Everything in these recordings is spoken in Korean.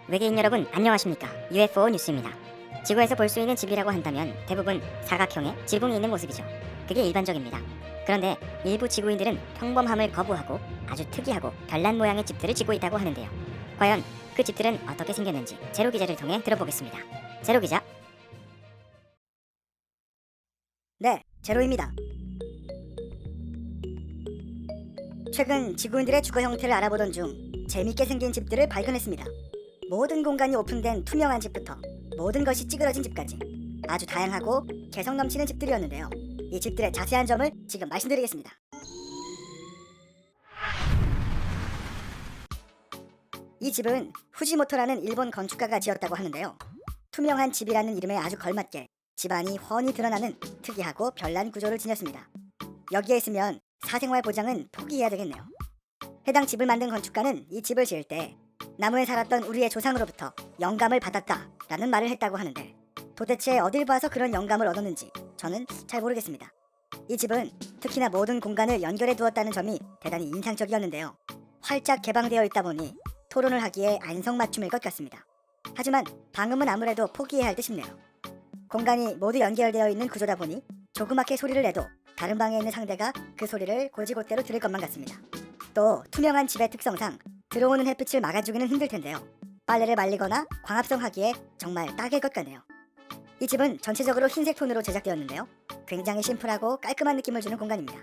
외계인 여러분 안녕하십니까? UFO 뉴스입니다. 지구에서 볼 수 있는 집이라고 한다면 대부분 사각형의 지붕이 있는 모습이죠. 그게 일반적입니다. 그런데 일부 지구인들은 평범함을 거부하고 아주 특이하고 별난 모양의 집들을 짓고 있다고 하는데요. 과연 그 집들은 어떻게 생겼는지 제로 기자를 통해 들어보겠습니다. 제로 기자. 네, 제로입니다. 최근 지구인들의 주거 형태를 알아보던 중 재밌게 생긴 집들을 발견했습니다. 모든 공간이 오픈된 투명한 집부터 모든 것이 찌그러진 집까지 아주 다양하고 개성 넘치는 집들이었는데요. 이 집들의 자세한 점을 지금 말씀드리겠습니다. 이 집은 후지모토라는 일본 건축가가 지었다고 하는데요. 투명한 집이라는 이름에 아주 걸맞게 집안이 훤히 드러나는 특이하고 별난 구조를 지녔습니다. 여기에 있으면 사생활 보장은 포기해야 되겠네요. 해당 집을 만든 건축가는 이 집을 지을 때 나무에 살았던 우리의 조상으로부터 영감을 받았다라는 말을 했다고 하는데 도대체 어딜 봐서 그런 영감을 얻었는지 저는 잘 모르겠습니다. 이 집은 특히나 모든 공간을 연결해 두었다는 점이 대단히 인상적이었는데요. 활짝 개방되어 있다 보니 토론을 하기에 안성맞춤일 것 같습니다. 하지만 방음은 아무래도 포기해야 할 듯 싶네요. 공간이 모두 연결되어 있는 구조다 보니 조그맣게 소리를 내도 다른 방에 있는 상대가 그 소리를 곧이곧대로 들을 것만 같습니다. 또 투명한 집의 특성상 들어오는 햇빛을 막아주기는 힘들 텐데요. 빨래를 말리거나 광합성하기에 정말 딱일 것 같네요. 이 집은 전체적으로 흰색 톤으로 제작되었는데요. 굉장히 심플하고 깔끔한 느낌을 주는 공간입니다.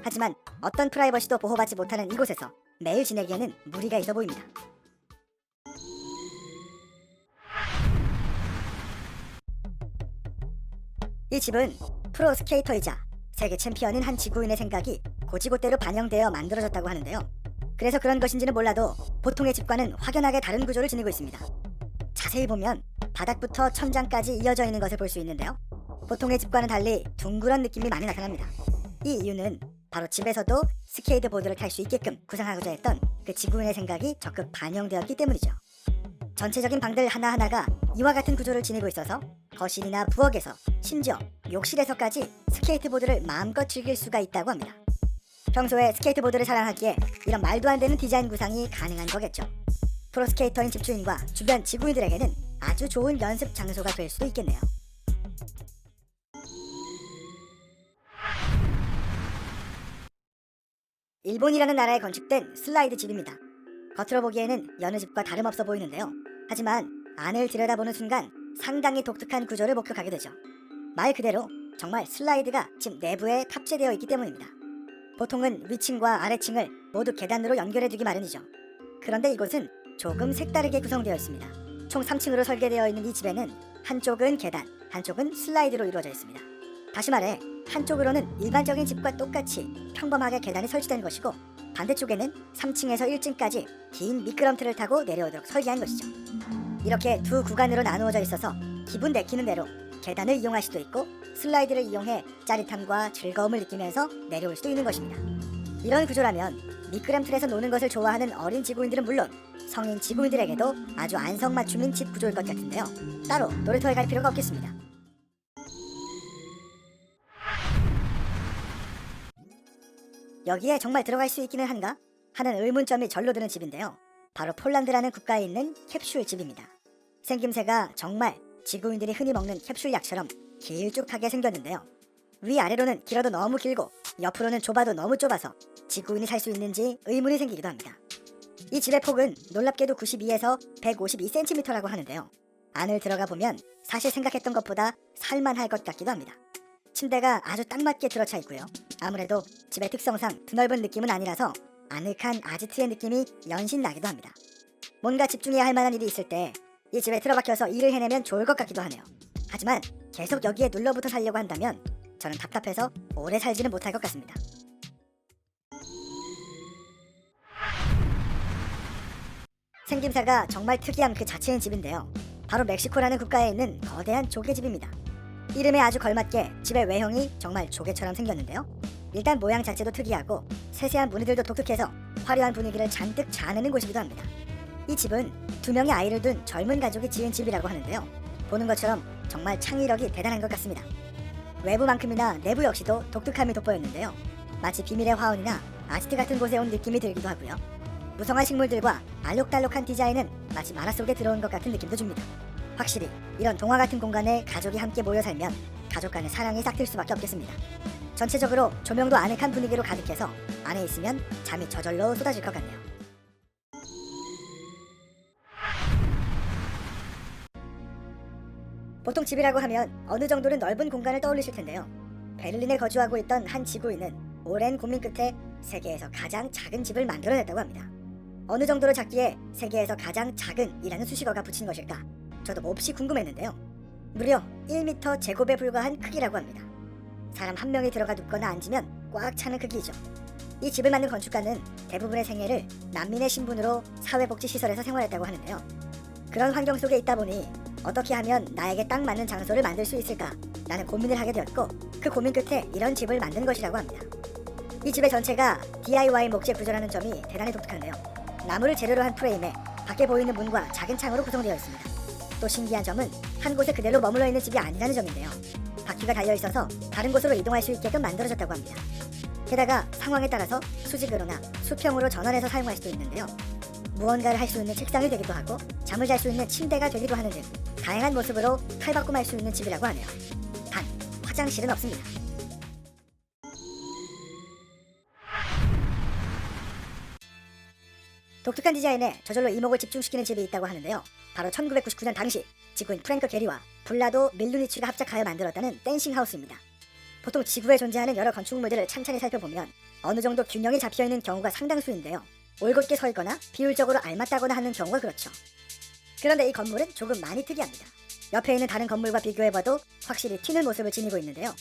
하지만 어떤 프라이버시도 보호받지 못하는 이곳에서 매일 지내기에는 무리가 있어 보입니다. 이 집은 프로 스케이터이자 세계 챔피언인 한 지구인의 생각이 곧이곧대로 반영되어 만들어졌다고 하는데요. 그래서 그런 것인지는 몰라도 보통의 집과는 확연하게 다른 구조를 지니고 있습니다. 자세히 보면 바닥부터 천장까지 이어져 있는 것을 볼 수 있는데요. 보통의 집과는 달리 둥그런 느낌이 많이 나타납니다. 이 이유는 바로 집에서도 스케이트보드를 탈 수 있게끔 구상하고자 했던 그 지구인의 생각이 적극 반영되었기 때문이죠. 전체적인 방들 하나하나가 이와 같은 구조를 지니고 있어서 거실이나 부엌에서 심지어 욕실에서까지 스케이트보드를 마음껏 즐길 수가 있다고 합니다. 평소에 스케이트보드를 사랑하기에 이런 말도 안 되는 디자인 구상이 가능한 거겠죠. 프로스케이터인 집주인과 주변 지구인들에게는 아주 좋은 연습 장소가 될 수도 있겠네요. 일본이라는 나라에 건축된 슬라이드 집입니다. 겉으로 보기에는 여느 집과 다름없어 보이는데요. 하지만 안을 들여다보는 순간 상당히 독특한 구조를 목격하게 되죠. 말 그대로 정말 슬라이드가 집 내부에 탑재되어 있기 때문입니다. 보통은 위층과 아래층을 모두 계단으로 연결해두기 마련이죠. 그런데 이곳은 조금 색다르게 구성되어 있습니다. 총 3층으로 설계되어 있는 이 집에는 한쪽은 계단, 한쪽은 슬라이드로 이루어져 있습니다. 다시 말해 한쪽으로는 일반적인 집과 똑같이 평범하게 계단이 설치된 것이고 반대쪽에는 3층에서 1층까지 긴 미끄럼틀을 타고 내려오도록 설계한 것이죠. 이렇게 두 구간으로 나누어져 있어서 기분 내키는 대로 계단을 이용할 수도 있고 슬라이드를 이용해 짜릿함과 즐거움을 느끼면서 내려올 수도 있는 것입니다. 이런 구조라면 미끄럼틀에서 노는 것을 좋아하는 어린 지구인들은 물론 성인 지구인들에게도 아주 안성맞춤인 집 구조일 것 같은데요. 따로 놀이터에 갈 필요가 없겠습니다. 여기에 정말 들어갈 수 있기는 한가? 하는 의문점이 절로 드는 집인데요. 바로 폴란드라는 국가에 있는 캡슐 집입니다. 생김새가 정말 지구인들이 흔히 먹는 캡슐 약처럼 길쭉하게 생겼는데요. 위아래로는 길어도 너무 길고 옆으로는 좁아도 너무 좁아서 지구인이 살 수 있는지 의문이 생기기도 합니다. 이 집의 폭은 놀랍게도 92에서 152cm라고 하는데요. 안을 들어가 보면 사실 생각했던 것보다 살만할 것 같기도 합니다. 침대가 아주 딱 맞게 들어차 있고요. 아무래도 집의 특성상 드넓은 느낌은 아니라서 아늑한 아지트의 느낌이 연신 나기도 합니다. 뭔가 집중해야 할 만한 일이 있을 때 이 집에 틀어박혀서 일을 해내면 좋을 것 같기도 하네요. 하지만 계속 여기에 눌러붙어 살려고 한다면 저는 답답해서 오래 살지는 못할 것 같습니다. 생김새가 정말 특이한 그 자체인 집인데요. 바로 멕시코라는 국가에 있는 거대한 조개집입니다. 이름에 아주 걸맞게 집의 외형이 정말 조개처럼 생겼는데요. 일단 모양 자체도 특이하고 세세한 무늬들도 독특해서 화려한 분위기를 잔뜩 자아내는 곳이기도 합니다. 이 집은 2명의 아이를 둔 젊은 가족이 지은 집이라고 하는데요. 보는 것처럼 정말 창의력이 대단한 것 같습니다. 외부만큼이나 내부 역시도 독특함이 돋보였는데요. 마치 비밀의 화원이나 아지트 같은 곳에 온 느낌이 들기도 하고요. 무성한 식물들과 알록달록한 디자인은 마치 만화 속에 들어온 것 같은 느낌도 줍니다. 확실히 이런 동화 같은 공간에 가족이 함께 모여 살면 가족 간의 사랑이 싹틀 수밖에 없겠습니다. 전체적으로 조명도 아늑한 분위기로 가득해서 안에 있으면 잠이 저절로 쏟아질 것 같네요. 보통 집이라고 하면 어느 정도는 넓은 공간을 떠올리실 텐데요. 베를린에 거주하고 있던 한 지구인은 오랜 고민 끝에 세계에서 가장 작은 집을 만들어냈다고 합니다. 어느 정도로 작기에 세계에서 가장 작은이라는 수식어가 붙인 것일까? 저도 몹시 궁금했는데요. 무려 1m 제곱에 불과한 크기라고 합니다. 사람 한 명이 들어가 눕거나 앉으면 꽉 차는 크기이죠. 이 집을 만든 건축가는 대부분의 생애를 난민의 신분으로 사회복지시설에서 생활했다고 하는데요. 그런 환경 속에 있다 보니 어떻게 하면 나에게 딱 맞는 장소를 만들 수 있을까? 라는 고민을 하게 되었고 그 고민 끝에 이런 집을 만든 것이라고 합니다. 이 집의 전체가 DIY 목재 구조라는 점이 대단히 독특한데요. 나무를 재료로 한 프레임에 밖에 보이는 문과 작은 창으로 구성되어 있습니다. 또 신기한 점은 한 곳에 그대로 머물러 있는 집이 아니라는 점인데요. 바퀴가 달려있어서 다른 곳으로 이동할 수 있게끔 만들어졌다고 합니다. 게다가 상황에 따라서 수직으로나 수평으로 전환해서 사용할 수도 있는데요. 무언가를 할 수 있는 책상이 되기도 하고 잠을 잘 수 있는 침대가 되기도 하는 등 다양한 모습으로 탈바꿈할 수 있는 집이라고 하네요. 단, 화장실은 없습니다. 독특한 디자인에 저절로 이목을 집중시키는 집이 있다고 하는데요. 바로 1999년 당시 지구인 프랭크 게리와 블라도 밀루니치가 합작하여 만들었다는 댄싱 하우스입니다. 보통 지구에 존재하는 여러 건축물들을 찬찬히 살펴보면 어느 정도 균형이 잡혀있는 경우가 상당수인데요. 올곧게 서 있거나 비율적으로 알맞다거나 하는 경우가 그렇죠. 그런데 이 건물은 조금 많이 특이합니다. 옆에 있는 다른 건물과 비교해봐도 확실히 튀는 모습을 지니고 있는데요.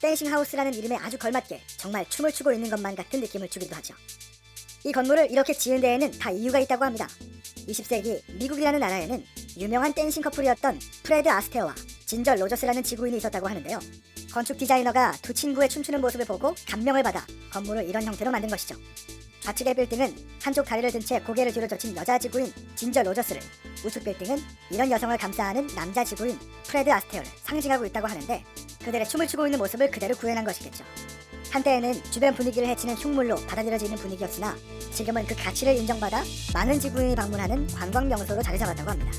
댄싱 하우스라는 이름에 아주 걸맞게 정말 춤을 추고 있는 것만 같은 느낌을 주기도 하죠. 이 건물을 이렇게 지은 데에는 다 이유가 있다고 합니다. 20세기 미국이라는 나라에는 유명한 댄싱 커플이었던 프레드 아스테어와 진저 로저스라는 지구인이 있었다고 하는데요. 건축 디자이너가 두 친구의 춤추는 모습을 보고 감명을 받아 건물을 이런 형태로 만든 것이죠. 좌측의 빌딩은 한쪽 다리를 든 채 고개를 뒤로 젖힌 여자 지구인 진저 로저스를, 우측 빌딩은 이런 여성을 감싸는 남자 지구인 프레드 아스테어를 상징하고 있다고 하는데 그들의 춤을 추고 있는 모습을 그대로 구현한 것이겠죠. 한때에는 주변 분위기를 해치는 흉물로 받아들여지는 분위기였으나 지금은 그 가치를 인정받아 많은 지구인이 방문하는 관광 명소로 자리 잡았다고 합니다.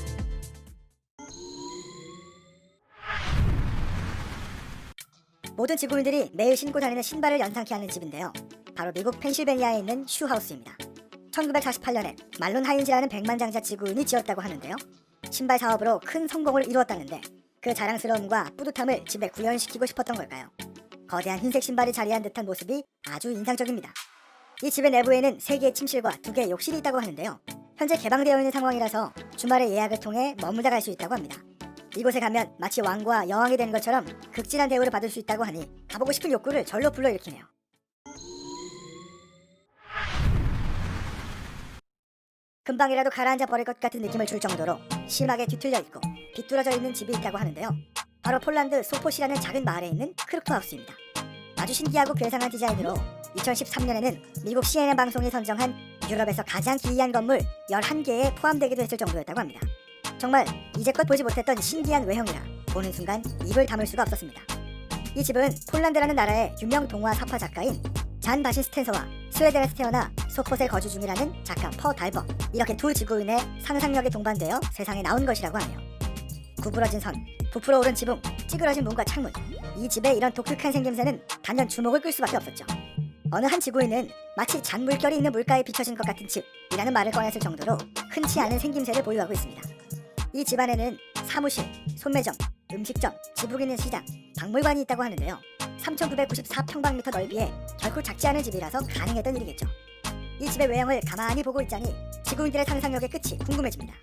모든 지구인들이 매일 신고 다니는 신발을 연상케 하는 집인데요. 바로 미국 펜실베니아에 있는 슈하우스입니다. 1948년에 말론 하인즈라는 백만장자 지구인이 지었다고 하는데요. 신발 사업으로 큰 성공을 이루었다는데 그 자랑스러움과 뿌듯함을 집에 구현시키고 싶었던 걸까요? 거대한 흰색 신발이 자리한 듯한 모습이 아주 인상적입니다. 이 집의 내부에는 3개의 침실과 2개의 욕실이 있다고 하는데요. 현재 개방되어 있는 상황이라서 주말에 예약을 통해 머물다 갈 수 있다고 합니다. 이곳에 가면 마치 왕과 여왕이 되는 것처럼 극진한 대우를 받을 수 있다고 하니 가보고 싶은 욕구를 절로 불러일으키네요. 금방이라도 가라앉아 버릴 것 같은 느낌을 줄 정도로 심하게 뒤틀려 있고 비뚤어져 있는 집이 있다고 하는데요. 바로 폴란드 소포시라는 작은 마을에 있는 크루크하우스입니다. 아주 신기하고 괴상한 디자인으로 2013년에는 미국 CNN 방송이 선정한 유럽에서 가장 기이한 건물 11개에 포함되기도 했을 정도였다고 합니다. 정말 이제껏 보지 못했던 신기한 외형이라 보는 순간 입을 다물 수가 없었습니다. 이 집은 폴란드라는 나라의 유명 동화 사파 작가인 잔 바신스텐서와 스웨덴에서 태어나 소폿에 거주 중이라는 작가 퍼 달버, 이렇게 두 지구인의 상상력이 동반되어 세상에 나온 것이라고 하네요. 구부러진 선, 부풀어 오른 지붕, 찌그러진 문과 창문, 이 집의 이런 독특한 생김새는 단연 주목을 끌 수밖에 없었죠. 어느 한 지구인은 마치 잔물결이 있는 물가에 비춰진 것 같은 집이라는 말을 꺼냈을 정도로 흔치 않은 생김새를 보유하고 있습니다. 이 집안에는 사무실, 소매점, 음식점, 지붕 있는 시장, 박물관이 있다고 하는데요. 3,994평방미터 넓이에 결코 작지 않은 집이라서 가능했던 일이겠죠. 이 집의 외형을 가만히 보고 있자니 지구인들의 상상력의 끝이 궁금해집니다.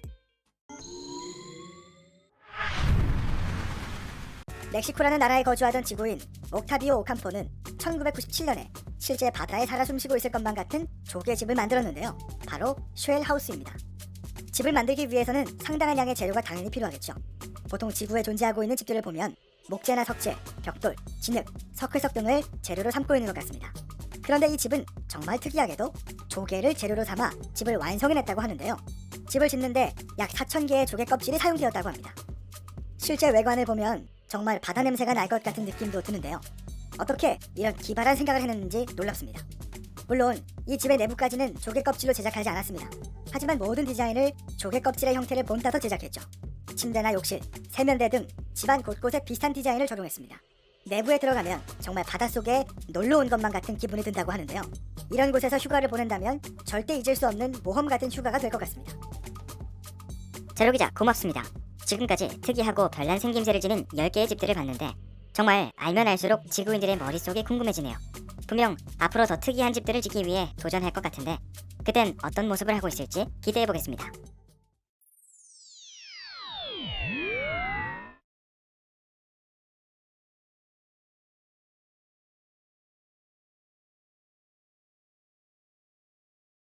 멕시코라는 나라에 거주하던 지구인 옥타비오 오캄포는 1997년에 실제 바다에 살아 숨쉬고 있을 것만 같은 조개집을 만들었는데요. 바로 쉘하우스입니다. 집을 만들기 위해서는 상당한 양의 재료가 당연히 필요하겠죠. 보통 지구에 존재하고 있는 집들을 보면 목재나 석재, 벽돌, 진흙, 석회석 등을 재료로 삼고 있는 것 같습니다. 그런데 이 집은 정말 특이하게도 조개를 재료로 삼아 집을 완성해냈다고 하는데요. 집을 짓는데 약 4,000개의 조개 껍질이 사용되었다고 합니다. 실제 외관을 보면 정말 바다 냄새가 날 것 같은 느낌도 드는데요. 어떻게 이런 기발한 생각을 해냈는지 놀랍습니다. 물론 이 집의 내부까지는 조개 껍질로 제작하지 않았습니다. 하지만 모든 디자인을 조개 껍질의 형태를 본따서 제작했죠. 침대나 욕실, 세면대 등 집안 곳곳에 비슷한 디자인을 적용했습니다. 내부에 들어가면 정말 바닷속에 놀러 온 것만 같은 기분이 든다고 하는데요. 이런 곳에서 휴가를 보낸다면 절대 잊을 수 없는 모험 같은 휴가가 될 것 같습니다. 제로 기자 고맙습니다. 지금까지 특이하고 별난 생김새를 지닌 10개의 집들을 봤는데 정말 알면 알수록 지구인들의 머릿속이 궁금해지네요. 분명 앞으로 더 특이한 집들을 짓기 위해 도전할 것 같은데 그땐 어떤 모습을 하고 있을지 기대해 보겠습니다.